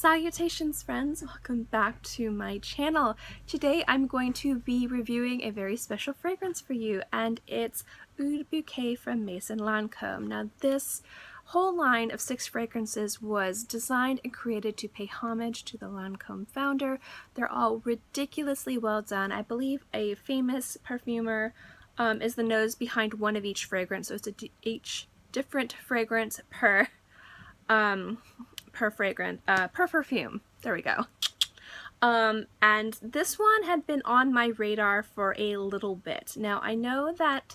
Salutations friends, welcome back to my channel. Today I'm going to be reviewing a very special fragrance for you, and it's Oud Bouquet from Maison Lancome. Now this whole line of 6 fragrances was designed and created to pay homage to the Lancome founder. They're all ridiculously well done. I believe a famous perfumer is the nose behind one of each fragrance, so it's each different fragrance per perfume. There we go. And this one had been on my radar for a little bit. Now I know that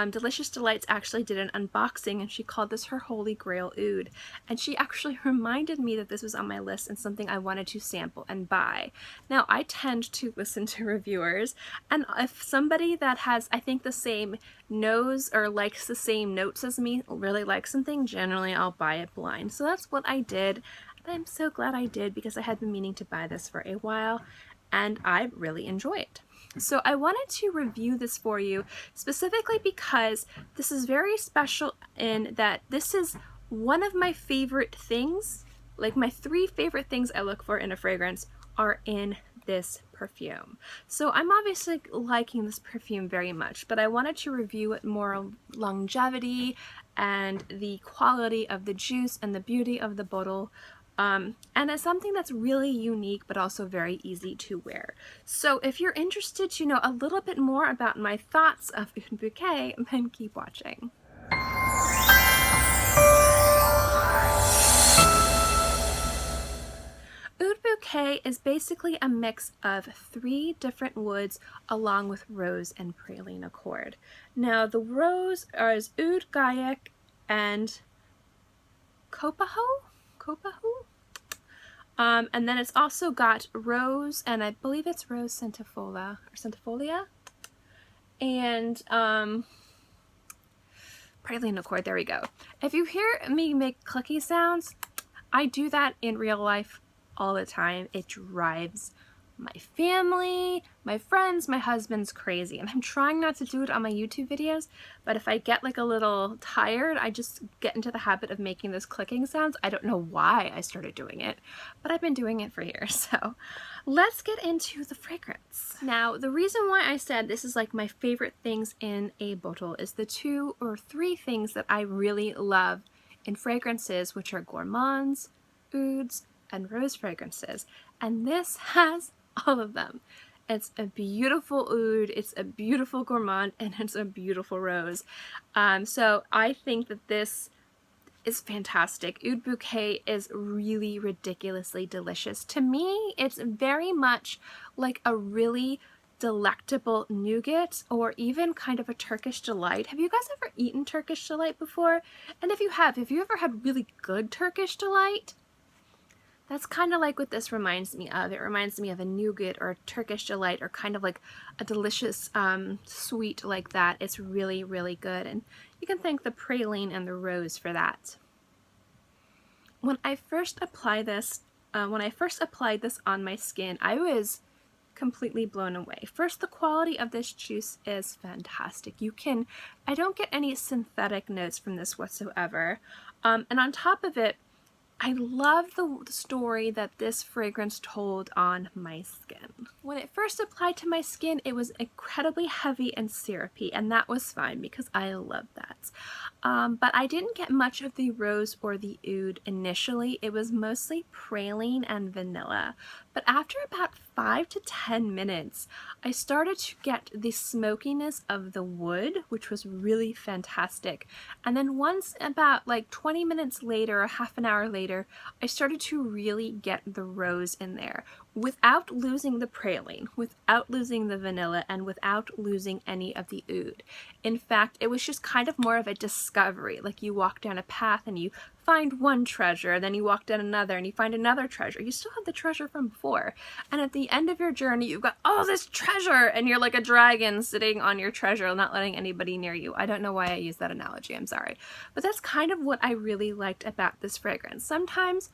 Delicious Delights actually did an unboxing and she called this her Holy Grail Oud, and she actually reminded me that this was on my list and something I wanted to sample and buy. Now I tend to listen to reviewers, and if somebody that has, I think, the same nose or likes the same notes as me really likes something, generally I'll buy it blind. So that's what I did, and I'm so glad I did because I had been meaning to buy this for a while and I really enjoy it. So I wanted to review this for you specifically because this is very special in that this is one of my favorite things. Like, my 3 favorite things I look for in a fragrance are in this perfume. So I'm obviously liking this perfume very much, but I wanted to review it more longevity and the quality of the juice and the beauty of the bottle. And it's something that's really unique but also very easy to wear. So if you're interested to know a little bit more about my thoughts of Oud Bouquet, then keep watching. Oud Bouquet is basically a mix of 3 different woods along with rose and praline accord. Now the rose is Oud, Gaiac, and Copahu? And then it's also got rose, and I believe it's rose centifolia, and praline accord. There we go. If you hear me make clicky sounds, I do that in real life all the time. It drives my family, my friends, my husband's crazy, and I'm trying not to do it on my YouTube videos, but if I get like a little tired, I just get into the habit of making those clicking sounds. I don't know why I started doing it, but I've been doing it for years. So let's get into the fragrance. Now the reason why I said this is like my favorite things in a bottle is the 2 or 3 things that I really love in fragrances, which are gourmands, ouds, and rose fragrances, and this has all of them. It's a beautiful oud, it's a beautiful gourmand, and it's a beautiful rose. So I think that this is fantastic. Oud Bouquet is really ridiculously delicious. To me, it's very much like a really delectable nougat, or even kind of a Turkish delight. Have you guys ever eaten Turkish delight before? And if you have you ever had really good Turkish delight? That's kind of like what this reminds me of. It reminds me of a nougat or a Turkish delight, or kind of like a delicious sweet like that. It's really, really good, and you can thank the praline and the rose for that. When I first applied this on my skin, I was completely blown away. First, the quality of this juice is fantastic. I don't get any synthetic notes from this whatsoever, and on top of it, I love the story that this fragrance told on my skin. When it first applied to my skin, it was incredibly heavy and syrupy, and that was fine because I love that. But I didn't get much of the rose or the oud initially. It was mostly praline and vanilla. But after about 5 to 10 minutes, I started to get the smokiness of the wood, which was really fantastic. And then once about like 20 minutes later, or half an hour later, I started to really get the rose in there without losing the praline, without losing the vanilla, and without losing any of the oud. In fact, it was just kind of more of a discovery. Like, you walk down a path and you find one treasure, then you walk down another and you find another treasure. You still have the treasure from before, and at the end of your journey you've got all this treasure, and you're like a dragon sitting on your treasure, not letting anybody near you. I don't know why I use that analogy, I'm sorry, but that's kind of what I really liked about this fragrance. Sometimes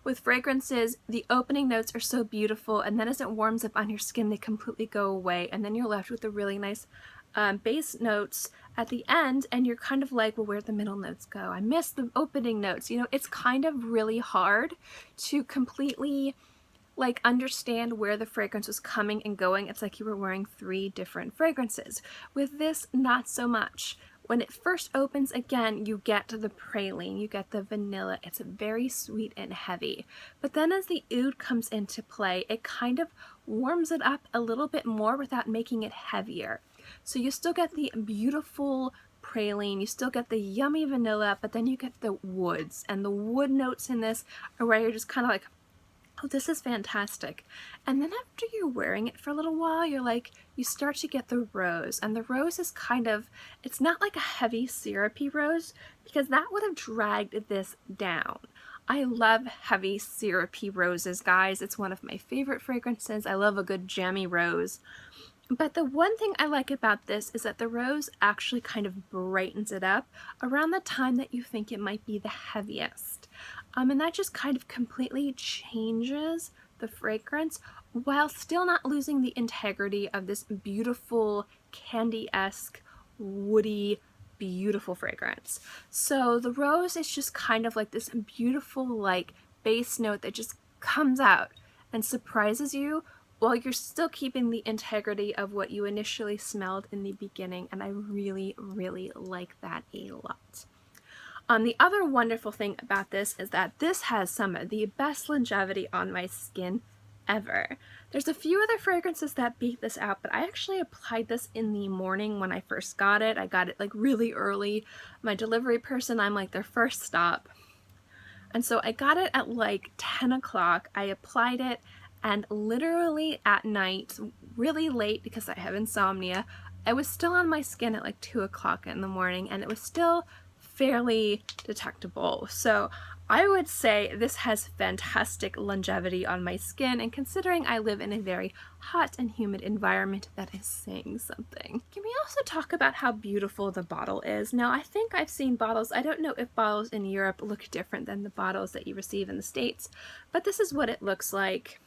with fragrances, the opening notes are so beautiful, and then as it warms up on your skin, they completely go away, and then you're left with a really nice base notes at the end, and you're kind of like, well, where'd the middle notes go? I missed the opening notes. You know, it's kind of really hard to completely like understand where the fragrance was coming and going. It's like you were wearing 3 different fragrances. With this, not so much. When it first opens, again, you get the praline, you get the vanilla. It's very sweet and heavy. But then as the oud comes into play, it kind of warms it up a little bit more without making it heavier. So you still get the beautiful praline, you still get the yummy vanilla, but then you get the woods. And the wood notes in this are where you're just kind of like, oh, this is fantastic. And then after you're wearing it for a little while, you're like, you start to get the rose. And the rose is kind of, it's not like a heavy syrupy rose, because that would have dragged this down. I love heavy syrupy roses, guys. It's one of my favorite fragrances. I love a good jammy rose. But the one thing I like about this is that the rose actually kind of brightens it up around the time that you think it might be the heaviest. And that just kind of completely changes the fragrance while still not losing the integrity of this beautiful candy-esque, woody, beautiful fragrance. So the rose is just kind of like this beautiful like base note that just comes out and surprises you while you're still keeping the integrity of what you initially smelled in the beginning, and I really, really like that a lot. The other wonderful thing about this is that this has some of the best longevity on my skin ever. There's a few other fragrances that beat this out, but I actually applied this in the morning when I first got it. I got it like really early. My delivery person, I'm like their first stop. And so I got it at like 10 o'clock. I applied it, and literally at night, really late because I have insomnia, I was still on my skin at like 2 o'clock in the morning, and it was still fairly detectable. So I would say this has fantastic longevity on my skin, and considering I live in a very hot and humid environment, that is saying something. Can we also talk about how beautiful the bottle is? Now, I think I've seen bottles, I don't know if bottles in Europe look different than the bottles that you receive in the States, but this is what it looks like.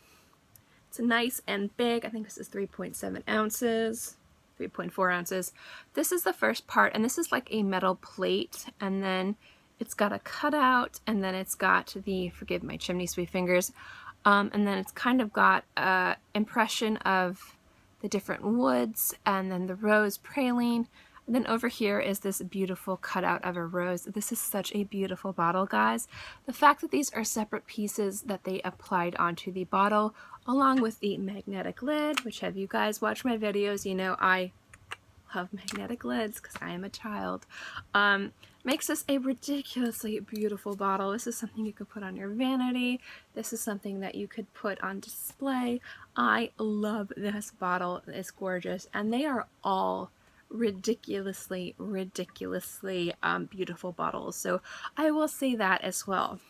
It's nice and big. I think this is 3.7 ounces. 3.4 ounces. This is the first part, and this is like a metal plate, and then it's got a cutout, and then it's got the, forgive my chimney sweep fingers, and then it's kind of got a impression of the different woods, and then the rose praline, and then over here is this beautiful cutout of a rose. This is such a beautiful bottle, guys. The fact that these are separate pieces that they applied onto the bottle, along with the magnetic lid, which have you guys watched my videos, you know I love magnetic lids because I am a child, makes this a ridiculously beautiful bottle. This is something you could put on your vanity. This is something that you could put on display. I love this bottle. It's gorgeous, and they are all ridiculously beautiful bottles, so I will say that as well.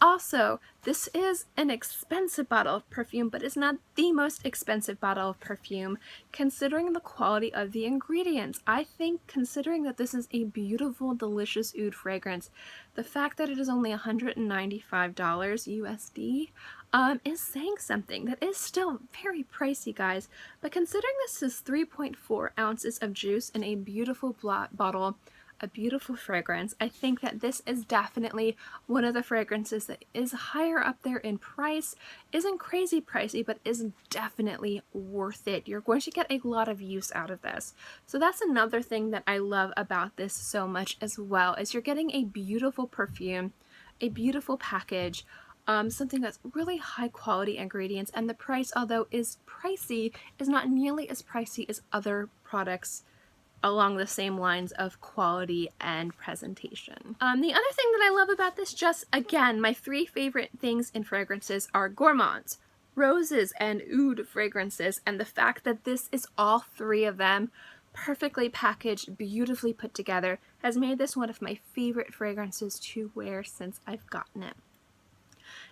Also, this is an expensive bottle of perfume, but it's not the most expensive bottle of perfume considering the quality of the ingredients. I think, considering that this is a beautiful, delicious oud fragrance, the fact that it is only $195 USD is saying something. That is still very pricey, guys, but considering this is 3.4 ounces of juice in a beautiful bottle, a beautiful fragrance, I think that this is definitely one of the fragrances that is higher up there in price, isn't crazy pricey, but is definitely worth it. You're going to get a lot of use out of this. So that's another thing that I love about this so much as well, is you're getting a beautiful perfume, a beautiful package, something that's really high quality ingredients, and the price, although is pricey, is not nearly as pricey as other products along the same lines of quality and presentation. The other thing that I love about this, just again, my 3 favorite things in fragrances are gourmands, roses, and oud fragrances, and the fact that this is all 3 of them perfectly packaged, beautifully put together, has made this one of my favorite fragrances to wear since I've gotten it.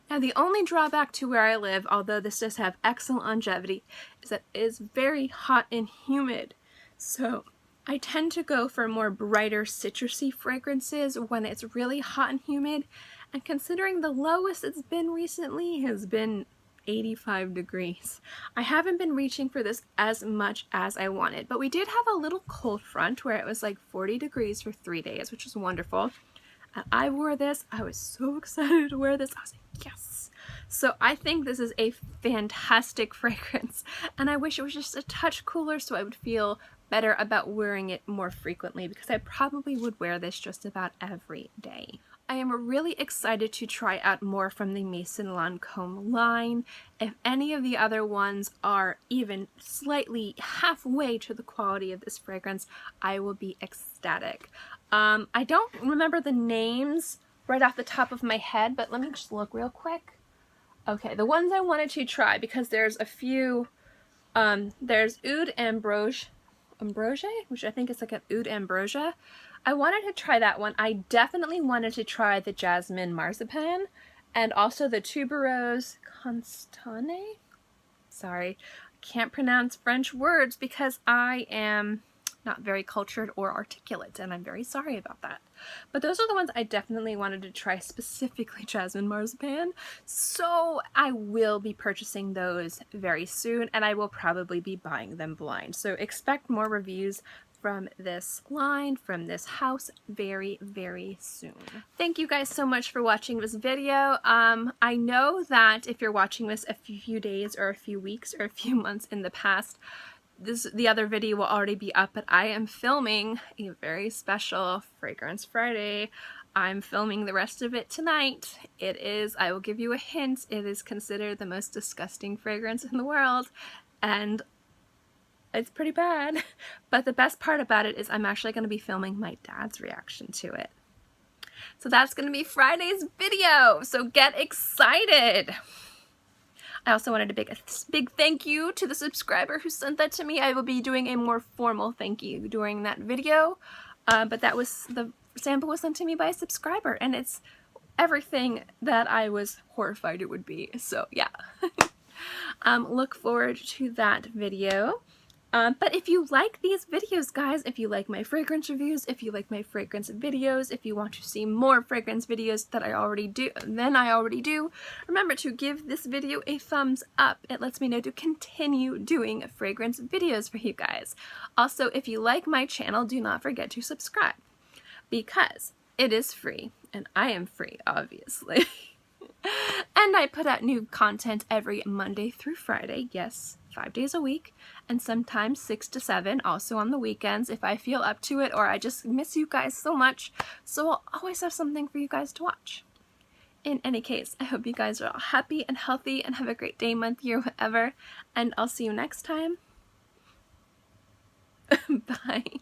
Now, the only drawback to where I live, although this does have excellent longevity, is that it is very hot and humid. So I tend to go for more brighter citrusy fragrances when it's really hot and humid, and considering the lowest it's been recently has been 85 degrees. I haven't been reaching for this as much as I wanted, but we did have a little cold front where it was like 40 degrees for 3 days, which was wonderful. And I wore this. I was so excited to wear this. I was like, yes. So I think this is a fantastic fragrance, and I wish it was just a touch cooler so I would feel better about wearing it more frequently, because I probably would wear this just about every day. I am really excited to try out more from the Maison Lancome line. If any of the other ones are even slightly halfway to the quality of this fragrance, I will be ecstatic. I don't remember the names right off the top of my head, but let me just look real quick. Okay, the ones I wanted to try, because there's a few, there's Oud Ambrosia, which I think is like an Oud Ambrosia. I wanted to try that one. I definitely wanted to try the Jasmine Marzipan, and also the Tuberose Constane. Sorry, I can't pronounce French words because I am not very cultured or articulate, and I'm very sorry about that. But those are the ones I definitely wanted to try, specifically Jasmine Marzipan. So I will be purchasing those very soon, and I will probably be buying them blind. So expect more reviews from this line, from this house, very, very soon. Thank you guys so much for watching this video. I know that if you're watching this a few days or a few weeks or a few months in the past, the other video will already be up, but I am filming a very special Fragrance Friday. I'm filming the rest of it tonight. It is, I will give you a hint, it is considered the most disgusting fragrance in the world, and it's pretty bad. But the best part about it is I'm actually going to be filming my dad's reaction to it. So that's going to be Friday's video, so get excited! I also wanted a big thank you to the subscriber who sent that to me. I will be doing a more formal thank you during that video, but that was, the sample was sent to me by a subscriber, and it's everything that I was horrified it would be. So yeah, look forward to that video. But if you like these videos, guys, if you like my fragrance reviews, if you like my fragrance videos, if you want to see more fragrance videos that I already do, remember to give this video a thumbs up. It lets me know to continue doing fragrance videos for you guys. Also, if you like my channel, do not forget to subscribe, because it is free, and I am free, obviously. And I put out new content every Monday through Friday, yes, 5 days a week, and sometimes 6 to 7, also on the weekends if I feel up to it or I just miss you guys so much, so I'll always have something for you guys to watch. In any case, I hope you guys are all happy and healthy and have a great day, month, year, whatever, and I'll see you next time. Bye.